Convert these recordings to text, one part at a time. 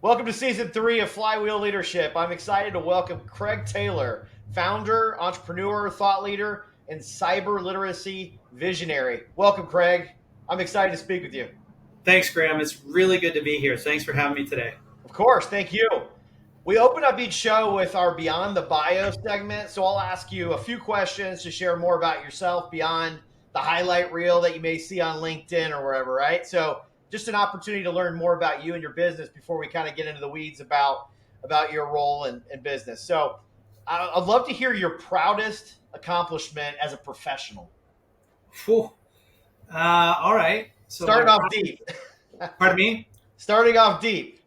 Welcome to season 3 of Flywheel Leadership. I'm excited to welcome Craig Taylor, founder, entrepreneur, thought leader, and cyber literacy visionary. Welcome, Craig. I'm excited to speak with you. Thanks, Graham. It's really good to be here. Thanks for having me today. Of course, thank you. We open up each show with our Beyond the Bio segment, so I'll ask you a few questions to share more about yourself beyond the highlight reel that you may see on LinkedIn or wherever, right? So just an opportunity to learn more about you and your business before we kind of get into the weeds about your role and business. So I'd love to hear your proudest accomplishment as a professional. Whew. All right. Starting off deep. Pardon me? Starting off deep.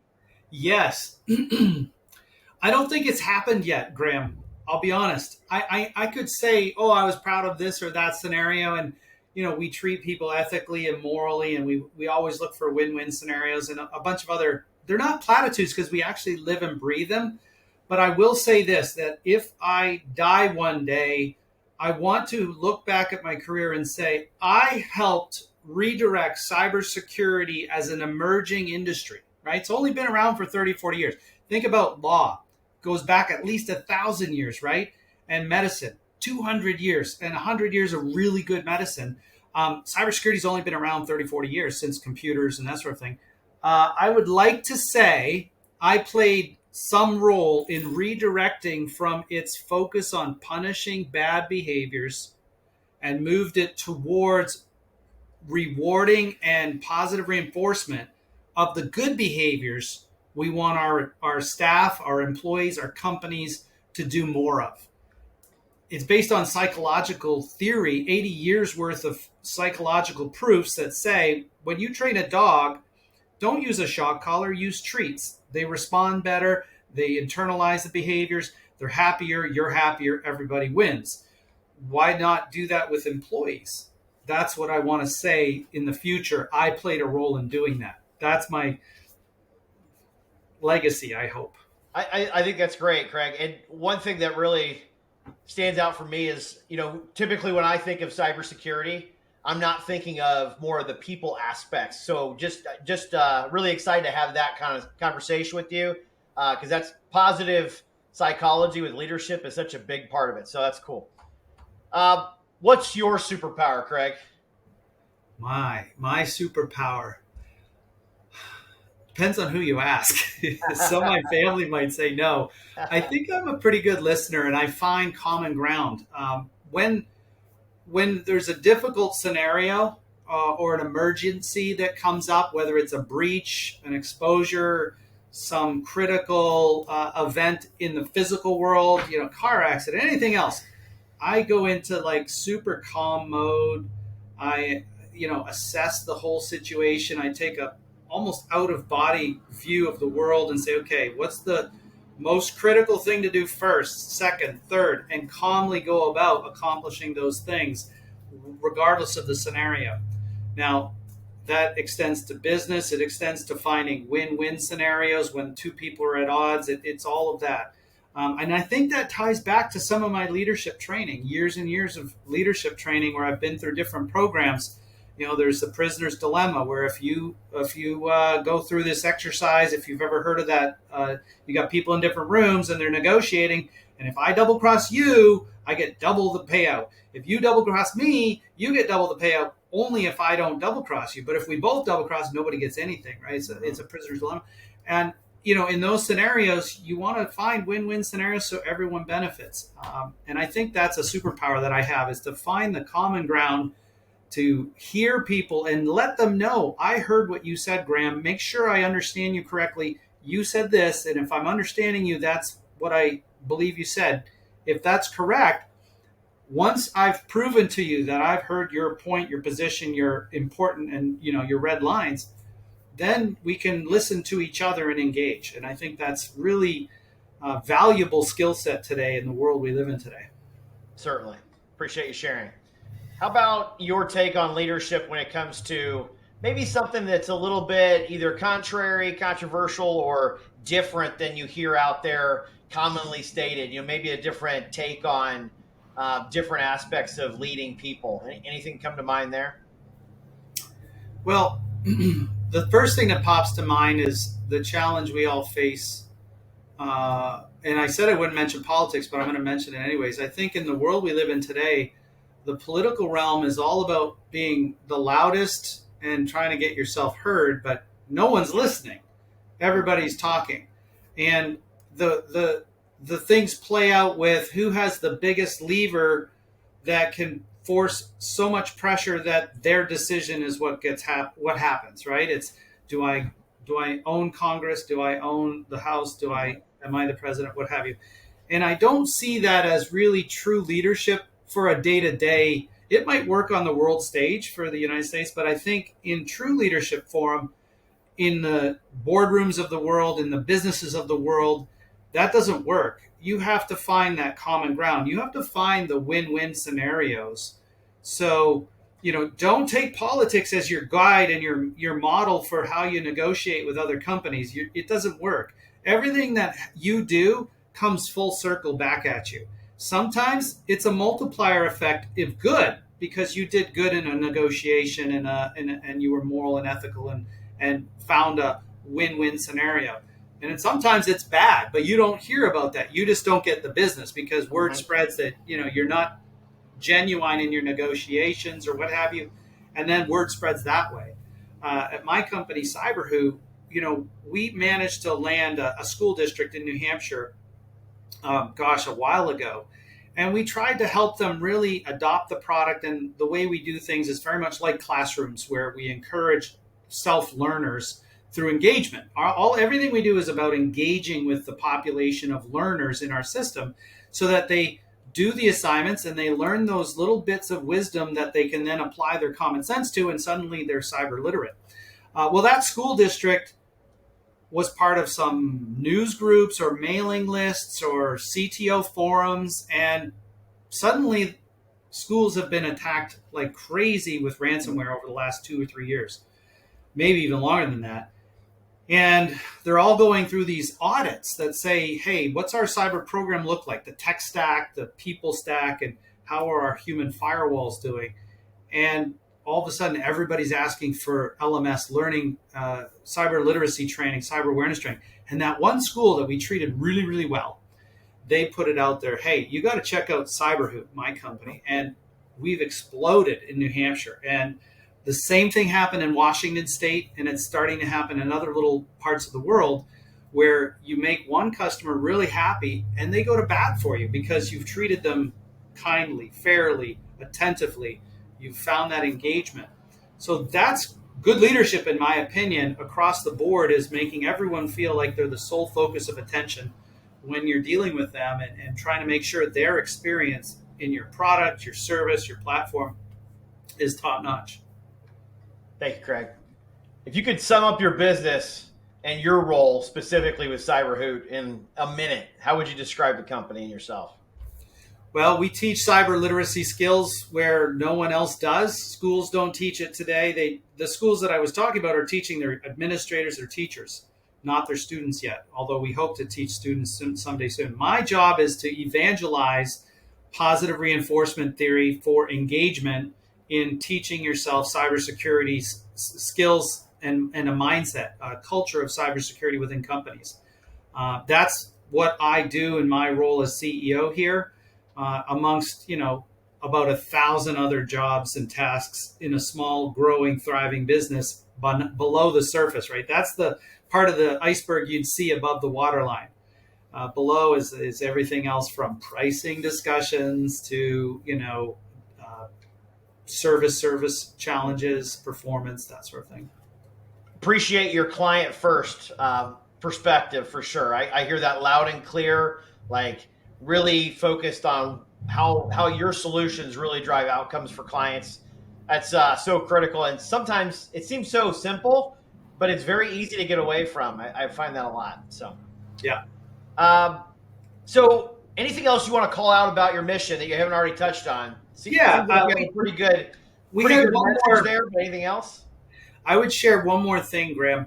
Yes. I don't think it's happened yet, Graham. I'll be honest. I could say, oh, I was proud of this or that scenario. And, we treat people ethically and morally, and we always look for win-win scenarios and a bunch of other, they're not platitudes because we actually live and breathe them. But I will say this, that if I die one day, I want to look back at my career and say, I helped redirect cybersecurity as an emerging industry, right? It's only been around for 30, 40 years. Think about law. It goes back at least 1,000 years, right? And medicine, 200 years and 100 years of really good medicine. Cybersecurity's only been around 30, 40 years since computers and that sort of thing. I would like to say I played some role in redirecting from its focus on punishing bad behaviors and moved it towards rewarding and positive reinforcement of the good behaviors we want our staff, our employees, our companies to do more of. It's based on psychological theory, 80 years worth of psychological proofs that say when you train a dog, don't use a shock collar, use treats. They respond better. They internalize the behaviors. They're happier. You're happier. Everybody wins. Why not do that with employees? That's what I want to say in the future. I played a role in doing that. That's my legacy, I hope. I think that's great, Craig. And one thing that really stands out for me is, typically when I think of cybersecurity, I'm not thinking of more of the people aspects. So just really excited to have that kind of conversation with you because that's positive psychology with leadership is such a big part of it. So that's cool. What's your superpower, Craig? My superpower depends on who you ask. Some of my family might say no. I think I'm a pretty good listener, and I find common ground. When there's a difficult scenario or an emergency that comes up, whether it's a breach, an exposure, some critical event in the physical world, car accident, anything else, I go into like super calm mode. I, assess the whole situation. I take a almost out of body view of the world and say, okay, what's the most critical thing to do first, second, third, and calmly go about accomplishing those things regardless of the scenario. Now, that extends to business. It extends to finding win-win scenarios when two people are at odds. It's all of that. And I think that ties back to some of my leadership training, years and years of leadership training where I've been through different programs. There's the prisoner's dilemma where if you go through this exercise, if you've ever heard of that, you got people in different rooms and they're negotiating. And if I double cross you, I get double the payout. If you double cross me, you get double the payout only if I don't double cross you. But if we both double cross, nobody gets anything, right? So it's a prisoner's dilemma. And, in those scenarios, you want to find win-win scenarios so everyone benefits. And I think that's a superpower that I have is to find the common ground, to hear people and let them know, I heard what you said, Graham. Make sure I understand you correctly. You said this, and if I'm understanding you, that's what I believe you said. If that's correct, once I've proven to you that I've heard your point, your position, your important and your red lines, then we can listen to each other and engage. And I think that's really a valuable skill set today in the world we live in today. Certainly. Appreciate you sharing. How about your take on leadership when it comes to maybe something that's a little bit either contrary, controversial, or different than you hear out there commonly stated? Maybe a different take on different aspects of leading people. Anything come to mind there? Well, the first thing that pops to mind is the challenge we all face. And I said I wouldn't mention politics, but I'm going to mention it anyways. I think in the world we live in today, the political realm is all about being the loudest and trying to get yourself heard, but no one's listening. Everybody's talking, and the things play out with who has the biggest lever that can force so much pressure that their decision is what happens, right? It's do I own Congress? Do I own the House? Am I the president? What have you? And I don't see that as really true leadership for a day to day. It might work on the world stage for the United States, but I think in true leadership forum, in the boardrooms of the world, in the businesses of the world, that doesn't work. You have to find that common ground. You have to find the win-win scenarios. So, don't take politics as your guide and your model for how you negotiate with other companies. It doesn't work. Everything that you do comes full circle back at you. Sometimes it's a multiplier effect if good, because you did good in a negotiation and you were moral and ethical and found a win-win scenario. And sometimes it's bad, but you don't hear about that. You just don't get the business because word spreads that you're not genuine in your negotiations or what have you, and then word spreads that way. At my company, Cyberhoot, we managed to land a school district in New Hampshire, a while ago, and we tried to help them really adopt the product. And the way we do things is very much like classrooms, where we encourage self-learners through engagement. Everything we do is about engaging with the population of learners in our system so that they do the assignments and they learn those little bits of wisdom that they can then apply their common sense to, and suddenly they're cyber literate. Well, that school district was part of some news groups or mailing lists or CTO forums, and suddenly schools have been attacked like crazy with ransomware over the last 2 or 3 years, maybe even longer than that. And they're all going through these audits that say, hey, what's our cyber program look like? The tech stack, the people stack, and how are our human firewalls doing? And all of a sudden, everybody's asking for LMS learning, cyber literacy training, cyber awareness training. And that one school that we treated really, really well, they put it out there, hey, you got to check out Cyberhoot, my company. And we've exploded in New Hampshire. And the same thing happened in Washington State, and it's starting to happen in other little parts of the world where you make one customer really happy and they go to bat for you because you've treated them kindly, fairly, attentively. You've found that engagement. So that's good leadership, in my opinion, across the board, is making everyone feel like they're the sole focus of attention when you're dealing with them and trying to make sure their experience in your product, your service, your platform is top notch. Thank you, Craig. If you could sum up your business and your role specifically with Cyberhoot in a minute, how would you describe the company and yourself? Well, we teach cyber literacy skills where no one else does. Schools don't teach it today. The schools that I was talking about are teaching their administrators or teachers, not their students yet, although we hope to teach students someday soon. My job is to evangelize positive reinforcement theory for engagement in teaching yourself cybersecurity skills and a mindset, a culture of cybersecurity within companies. That's what I do in my role as CEO here, amongst about 1,000 other jobs and tasks in a small, growing, thriving business below the surface. Right, that's the part of the iceberg you'd see above the waterline. Below is everything else, from pricing discussions to service challenges, performance, that sort of thing. Appreciate your client first perspective for sure. I hear that loud and clear, like really focused on how your solutions really drive outcomes for clients. That's so critical. And sometimes it seems so simple, but it's very easy to get away from. I find that a lot. So, yeah. So anything else you want to call out about your mission that you haven't already touched on? We have a pretty good message there, but anything else? I would share one more thing, Graham.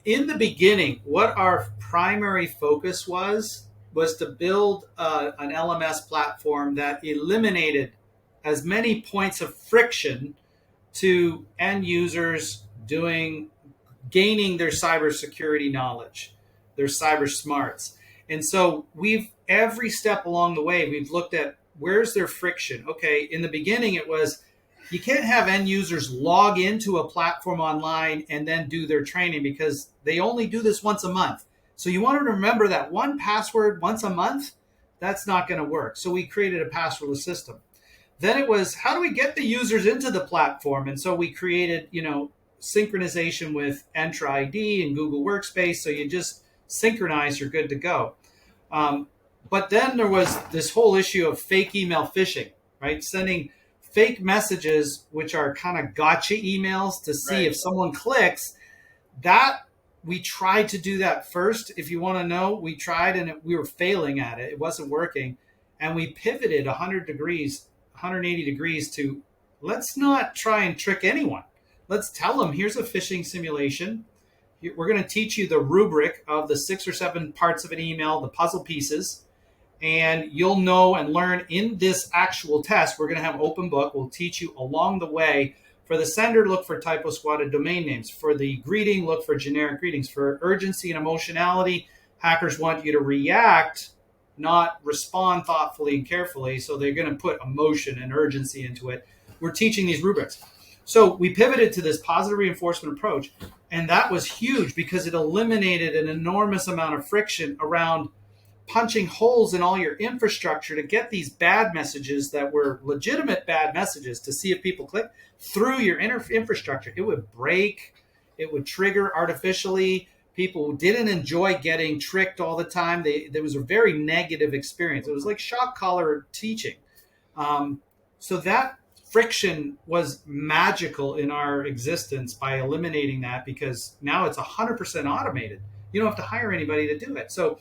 In the beginning, what our primary focus was to build an LMS platform that eliminated as many points of friction to end users doing gaining their cybersecurity knowledge, their cyber smarts. And so every step along the way, we've looked at where's their friction. Okay, in the beginning, it was you can't have end users log into a platform online and then do their training because they only do this once a month. So you want to remember that one password once a month, that's not going to work. So we created a passwordless system. Then it was, how do we get the users into the platform? And so we created, synchronization with Entra ID and Google Workspace. So you just synchronize, you're good to go. But then there was this whole issue of fake email phishing, right? Sending fake messages, which are kind of gotcha emails to see if someone clicks. That we tried to do that first. If you want to know, we tried and we were failing at it. It wasn't working. And we pivoted 180 degrees to let's not try and trick anyone. Let's tell them, here's a phishing simulation. We're going to teach you the rubric of the 6 or 7 parts of an email, the puzzle pieces. And you'll know and learn in this actual test. We're going to have open book. We'll teach you along the way. For the sender, look for typo squatted domain names. For the greeting, look for generic greetings. For urgency and emotionality, hackers want you to react, not respond thoughtfully and carefully. So they're going to put emotion and urgency into it. We're teaching these rubrics. So we pivoted to this positive reinforcement approach. And that was huge because it eliminated an enormous amount of friction around punching holes in all your infrastructure to get these bad messages that were legitimate bad messages to see if people click through your infrastructure. It would break, it would trigger artificially. People didn't enjoy getting tricked all the time. There was a very negative experience. It was like shock collar teaching. So that friction was magical in our existence by eliminating that because now it's 100% automated. You don't have to hire anybody to do it. So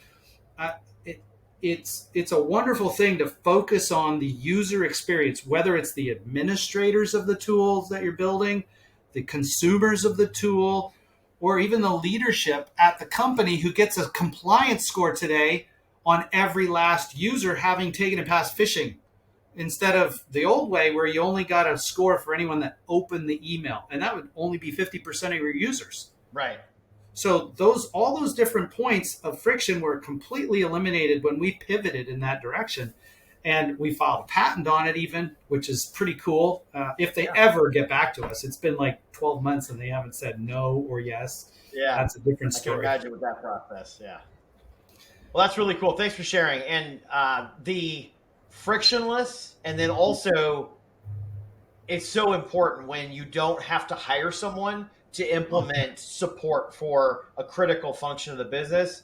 it's a wonderful thing to focus on the user experience, whether it's the administrators of the tools that you're building, the consumers of the tool, or even the leadership at the company who gets a compliance score today on every last user having taken it past phishing, instead of the old way where you only got a score for anyone that opened the email. And that would only be 50% of your users. Right. So all those different points of friction were completely eliminated when we pivoted in that direction. And we filed a patent on it even, which is pretty cool. If they ever get back to us, it's been like 12 months and they haven't said no or yes. Yeah. That's a different story. I can imagine with that process. Yeah. Well, that's really cool. Thanks for sharing. And the frictionless, and then also it's so important when you don't have to hire someone to implement support for a critical function of the business.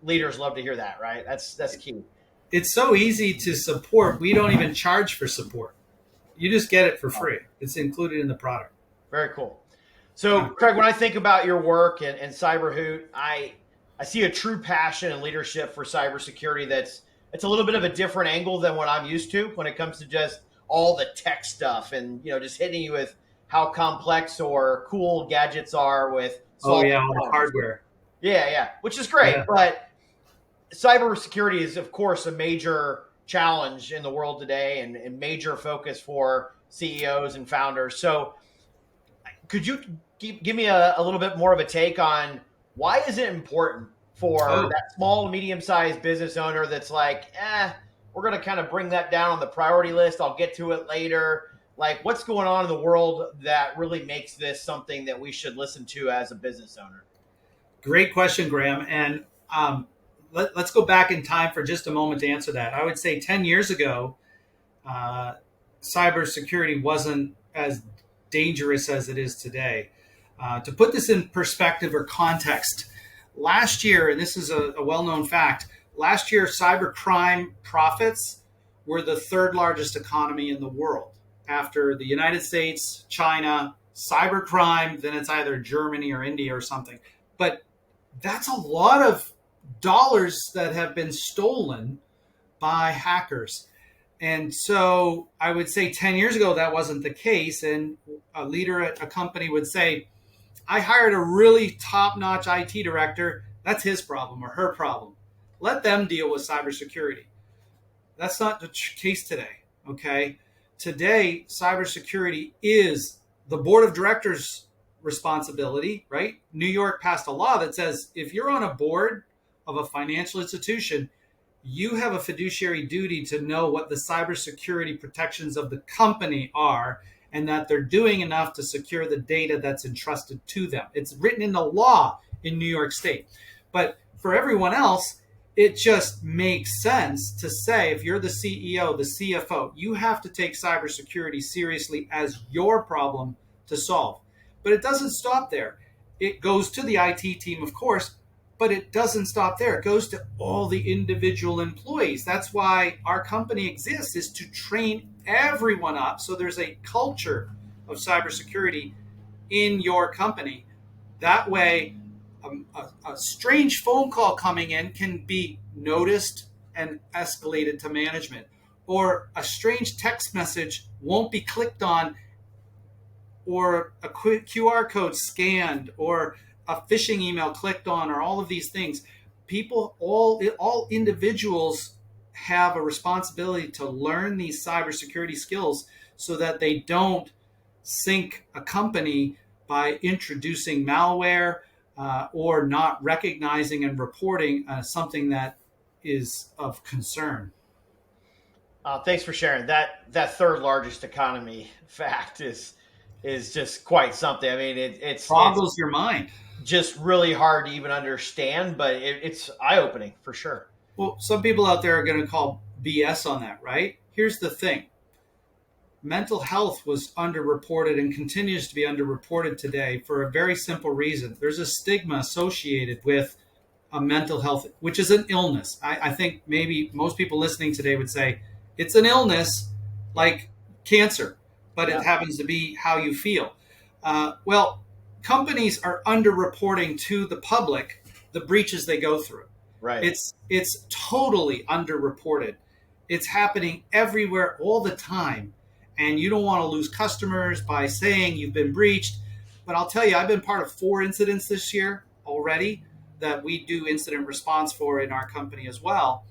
Leaders love to hear that, right? That's key. It's so easy to support. We don't even charge for support. You just get it for free. It's included in the product. Very cool. So, Craig, when I think about your work and CyberHoot, I see a true passion and leadership for cybersecurity it's a little bit of a different angle than what I'm used to when it comes to just all the tech stuff and just hitting you with how complex or cool gadgets are with all the hardware. Yeah, which is great. Yeah. But cybersecurity is, of course, a major challenge in the world today and major focus for CEOs and founders. So could you give me a little bit more of a take on why is it important for that small, medium-sized business owner that's like, we're going to kind of bring that down on the priority list. I'll get to it later. Like, what's going on in the world that really makes this something that we should listen to as a business owner? Great question, Graham. And let's go back in time for just a moment to answer that. I would say 10 years ago, cybersecurity wasn't as dangerous as it is today. To put this in perspective or context, last year, and this is a well-known fact, last year cybercrime profits were the 3rd largest economy in the world. After the United States, China, cybercrime, then it's either Germany or India or something. But that's a lot of dollars that have been stolen by hackers. And so I would say 10 years ago, that wasn't the case. And a leader at a company would say, I hired a really top-notch IT director. That's his problem or her problem. Let them deal with cybersecurity. That's not the case today, okay? Today, cybersecurity is the board of directors responsibility, right? New York passed a law that says if you're on a board of a financial institution, you have a fiduciary duty to know what the cybersecurity protections of the company are and that they're doing enough to secure the data that's entrusted to them. It's written into law in New York State. But for everyone else, it just makes sense to say if you're the CEO, the CFO, you have to take cybersecurity seriously as your problem to solve. But it doesn't stop there. It goes to the IT team, of course, but it doesn't stop there. It goes to all the individual employees. That's why our company exists, is to train everyone up so there's a culture of cybersecurity in your company. That way, a strange phone call coming in can be noticed and escalated to management, or a strange text message won't be clicked on, or a QR code scanned, or a phishing email clicked on, or all of these things. People, all individuals have a responsibility to learn these cybersecurity skills so that they don't sink a company by introducing malware or not recognizing and reporting something that is of concern. Thanks for sharing that third largest economy fact is just quite something. I mean, it's boggles your mind. Just really hard to even understand, but it's eye-opening for sure. Well, some people out there are going to call BS on that, right? Here's the thing. Mental health was underreported and continues to be underreported today for a very simple reason. There's a stigma associated with a mental health, which is an illness. I think maybe most people listening today would say it's an illness like cancer, but it happens to be how you feel. Well, companies are underreporting to the public the breaches they go through. Right. It's totally underreported. It's happening everywhere all the time. And you don't want to lose customers by saying you've been breached. But I'll tell you, I've been part of 4 incidents this year already that we do incident response for in our company as well.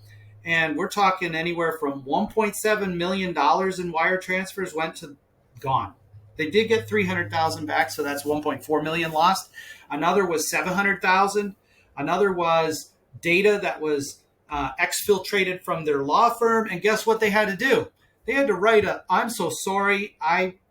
And we're talking anywhere from $1.7 million in wire transfers went to gone. They did get 300,000 back, so that's 1.4 million lost. Another was 700,000. Another was data that was exfiltrated from their law firm. And guess what they had to do? They had to write I'm so sorry,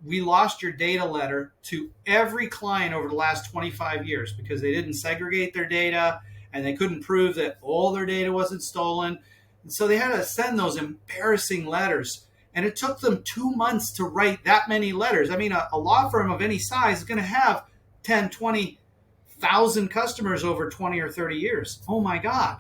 we lost your data letter to every client over the last 25 years because they didn't segregate their data and they couldn't prove that all their data wasn't stolen. And so they had to send those embarrassing letters. And it took them 2 months to write that many letters. I mean, a law firm of any size is going to have 10, 20,000 customers over 20 or 30 years. Oh my God.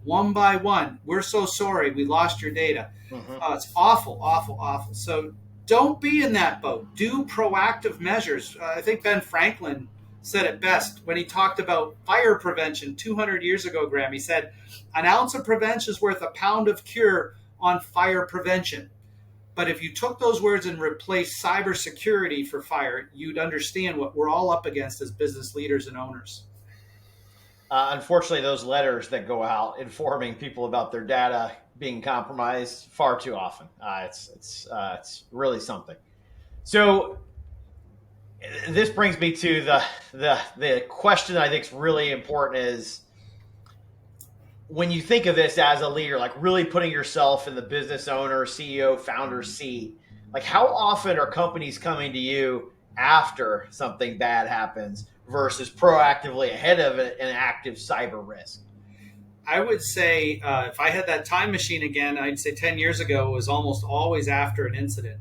One by one. We're so sorry. We lost your data. Mm-hmm. It's awful, awful, awful. So don't be in that boat. Do proactive measures. I think Ben Franklin said it best when he talked about fire prevention 200 years ago, Graham. He said, an ounce of prevention is worth a pound of cure on fire prevention. But if you took those words and replaced cybersecurity for fire, you'd understand what we're all up against as business leaders and owners. Unfortunately, those letters that go out informing people about their data being compromised far too often. It's really something. So this brings me to the question that I think is really important is when you think of this as a leader, like really putting yourself in the business owner, CEO, founder seat, like how often are companies coming to you after something bad happens versus proactively ahead of an active cyber risk? I would say if I had that time machine again, I'd say 10 years ago it was almost always after an incident.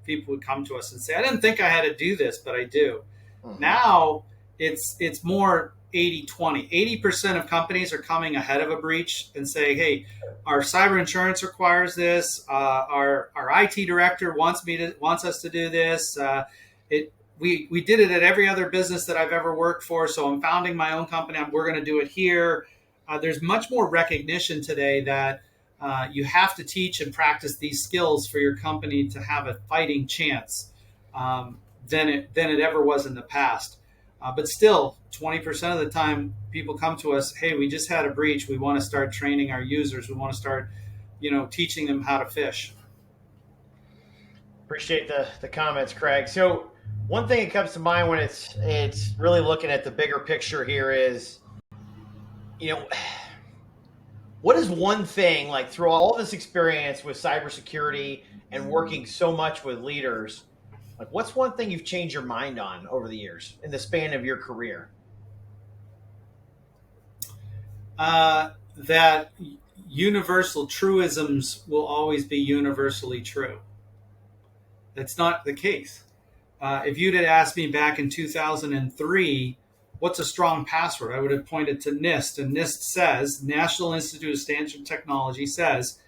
People would come to us and say, I didn't think I had to do this, but I do. Mm-hmm. Now it's more 80-20. 80% of companies are coming ahead of a breach and saying, hey, our cyber insurance requires this. Our IT director wants us to do this. We did it at every other business that I've ever worked for. So I'm founding my own company. We're going to do it here. There's much more recognition today that you have to teach and practice these skills for your company to have a fighting chance than it ever was in the past. But still, 20% of the time, people come to us, hey, we just had a breach. We want to start training our users. We want to start, teaching them how to fish. Appreciate the comments, Craig. So one thing that comes to mind when it's really looking at the bigger picture here is, you know, what is one thing, like through all this experience with cybersecurity and working so much with leaders, like what's one thing you've changed your mind on over the years in the span of your career? That universal truisms will always be universally true. That's not the case. If you'd had asked me back in 2003, what's a strong password, I would have pointed to NIST. And NIST says, National Institute of Standards and Technology says,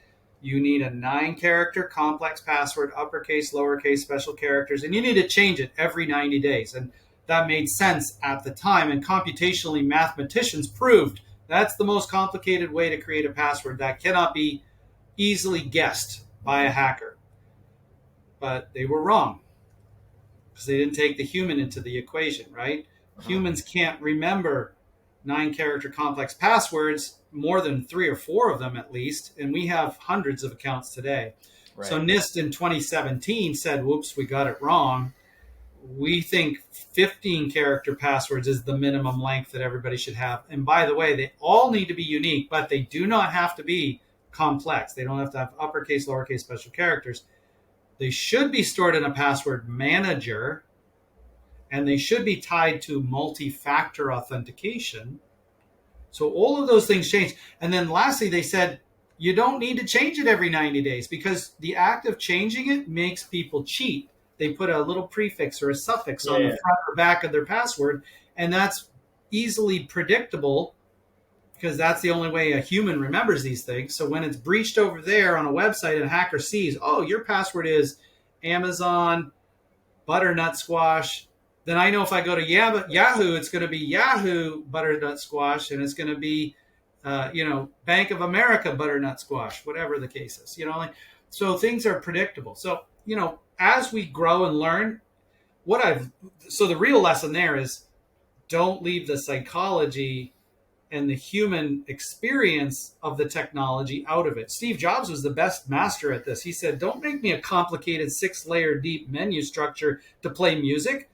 you need a 9-character complex password, uppercase, lowercase, special characters, and you need to change it every 90 days. And that made sense at the time. And computationally, mathematicians proved that's the most complicated way to create a password that cannot be easily guessed by a hacker. But they were wrong because they didn't take the human into the equation, right? Humans can't remember 9-character complex passwords, more than 3 or 4 of them at least, and we have hundreds of accounts today. Right. So NIST in 2017 said, whoops, we got it wrong. We think 15-character passwords is the minimum length that everybody should have. And by the way, they all need to be unique, but they do not have to be complex. They don't have to have uppercase, lowercase, special characters. They should be stored in a password manager, and they should be tied to multi-factor authentication. So all of those things change. And then lastly, they said, you don't need to change it every 90 days because the act of changing it makes people cheat. They put a little prefix or a suffix on the front or back of their password, and that's easily predictable because that's the only way a human remembers these things. So when it's breached over there on a website and a hacker sees, oh, your password is Amazon butternut squash, then I know if I go to Yahoo, it's going to be Yahoo butternut squash, and it's going to be, Bank of America butternut squash, whatever the case is. So things are predictable. So as we grow and learn, so the real lesson there is don't leave the psychology and the human experience of the technology out of it. Steve Jobs was the best master at this. He said, don't make me a complicated 6-layer deep menu structure to play music.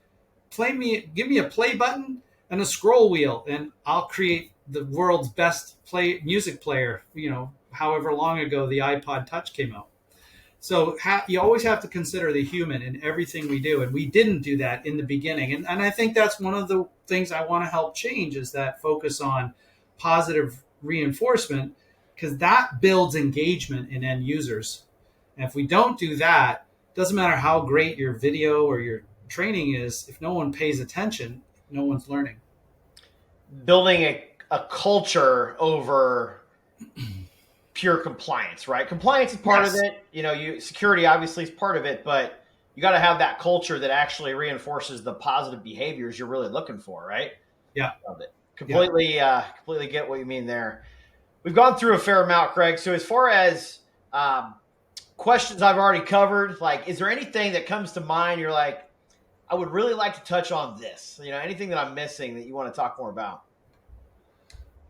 Give me a play button and a scroll wheel, and I'll create the world's best music player, however long ago the iPod Touch came out. So you always have to consider the human in everything we do. And we didn't do that in the beginning. And I think that's one of the things I want to help change is that focus on positive reinforcement, because that builds engagement in end users. And if we don't do that, it doesn't matter how great your video or your training is, if no one pays attention, no one's learning. Building a culture over pure compliance, right? Compliance is part of it. Security obviously is part of it, but you got to have that culture that actually reinforces the positive behaviors you're really looking for, right? Yeah. Love it. Completely get what you mean there. We've gone through a fair amount, Craig. So as far as questions I've already covered, like, is there anything that comes to mind you're like, I would really like to touch on this? Anything that I'm missing that you want to talk more about?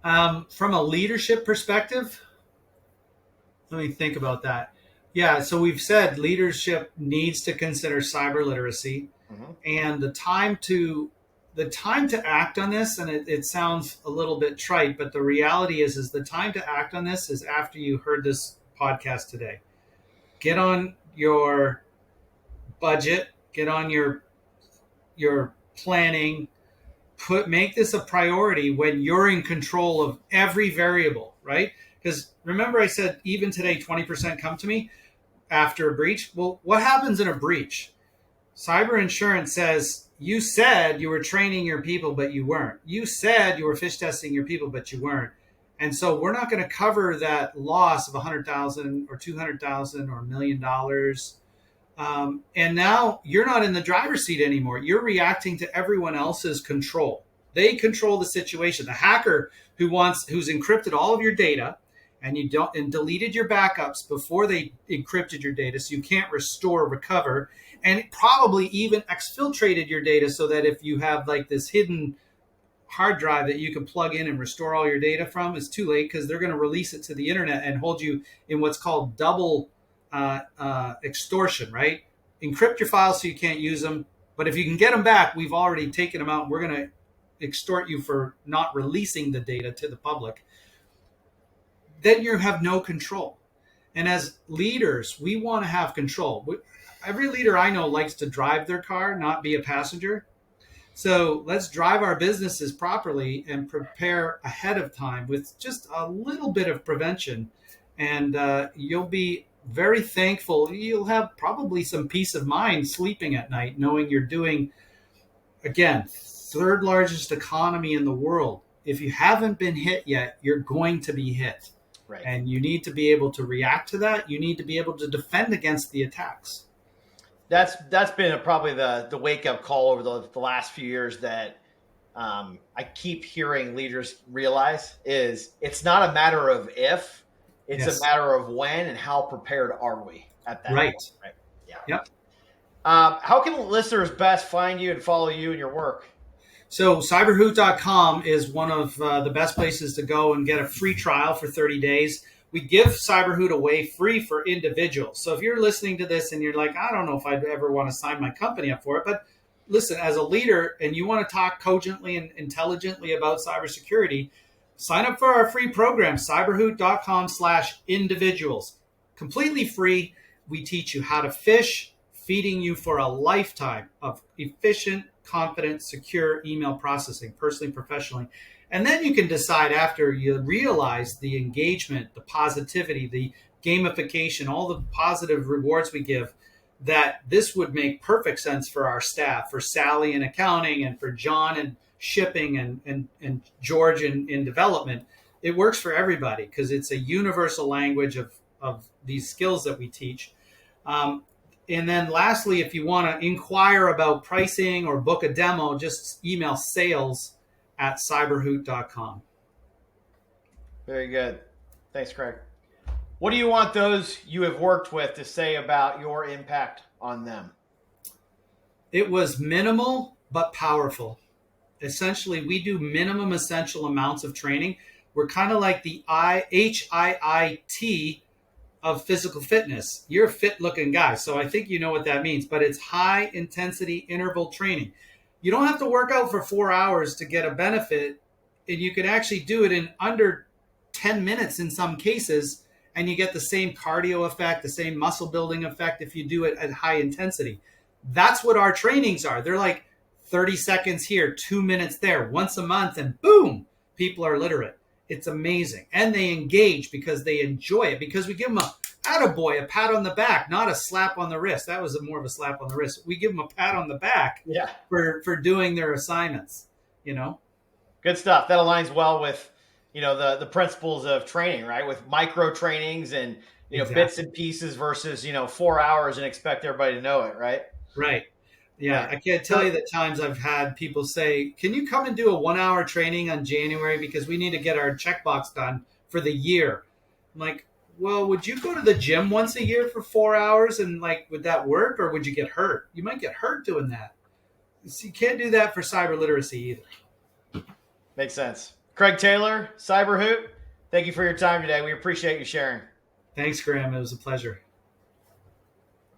From a leadership perspective, let me think about that. Yeah, so we've said leadership needs to consider cyber literacy, and the time to act on this, and it sounds a little bit trite, but the reality is the time to act on this is after you heard this podcast today. Get on your budget, get on your planning, make this a priority when you're in control of every variable, right? Because remember I said, even today, 20% come to me after a breach. Well, what happens in a breach? Cyber insurance says, you said you were training your people, but you weren't. You said you were fish testing your people, but you weren't. And so we're not going to cover that loss of $100,000 or $200,000 or $1 million. And now you're not in the driver's seat anymore. You're reacting to everyone else's control. They control the situation. The hacker who's encrypted all of your data and deleted your backups before they encrypted your data, so you can't restore or recover, and probably even exfiltrated your data so that if you have like this hidden hard drive that you can plug in and restore all your data from, it's too late because they're going to release it to the internet and hold you in what's called double extortion, right? Encrypt your files so you can't use them, But if you can get them back, we've already taken them out. We're going to extort you for not releasing the data to the public. Then you have no control. And as leaders, we want to have control. Every leader I know likes to drive their car, not be a passenger. So let's drive our businesses properly and prepare ahead of time with just a little bit of prevention. And you'll be very thankful. You'll have probably some peace of mind sleeping at night, knowing you're doing, again, third largest economy in the world. If you haven't been hit yet, you're going to be hit. Right. And you need to be able to react to that. You need to be able to defend against the attacks. That's been probably the wake up call over the last few years that I keep hearing leaders realize is it's not a matter of if, it's Yes. a matter of when and how prepared are we at that Right. point, right? Yeah. Yep. How can listeners best find you and follow you and your work? So cyberhoot.com is one of the best places to go and get a free trial for 30 days. We give Cyberhoot away free for individuals. So if you're listening to this and you're like, I don't know if I'd ever want to sign my company up for it, but listen, as a leader and you want to talk cogently and intelligently about cybersecurity, sign up for our free program, cyberhoot.com/individuals. Completely free. We teach you how to fish, feeding you for a lifetime of efficient, confident, secure email processing, personally, professionally. And then you can decide after you realize the engagement, the positivity, the gamification, all the positive rewards we give, that this would make perfect sense for our staff, for Sally in accounting and for John in shipping and George in development. It works for everybody because it's a universal language of these skills that we teach. And then lastly, if you want to inquire about pricing or book a demo, just email sales@cyberhoot.com. Very good. Thanks, Craig. What do you want those you have worked with to say about your impact on them? It was minimal but powerful. Essentially, we do minimum essential amounts of training. We're kind of like the HIIT of physical fitness. You're a fit looking guy, so I think you know what that means, but it's high intensity interval training. You don't have to work out for 4 hours to get a benefit, and you can actually do it in under 10 minutes in some cases, and you get the same cardio effect, the same muscle building effect if you do it at high intensity. That's what our trainings are. They're like 30 seconds here, 2 minutes there, once a month, and boom, people are literate. It's amazing. And they engage because they enjoy it, because we give them a attaboy, a pat on the back, not a slap on the wrist. That was more of a slap on the wrist. We give them a pat on the back for doing their assignments, you know? Good stuff. That aligns well with, the principles of training, right? With micro trainings and, Exactly. bits and pieces versus, 4 hours and expect everybody to know it, right? Right. Yeah, I can't tell you the times I've had people say, can you come and do a 1 hour training on January because we need to get our checkbox done for the year? I'm like, well, would you go to the gym once a year for 4 hours and would that work, or would you get hurt? You might get hurt doing that. So you can't do that for cyber literacy either. Makes sense. Craig Taylor, Cyberhoot, thank you for your time today. We appreciate you sharing. Thanks, Graham. It was a pleasure.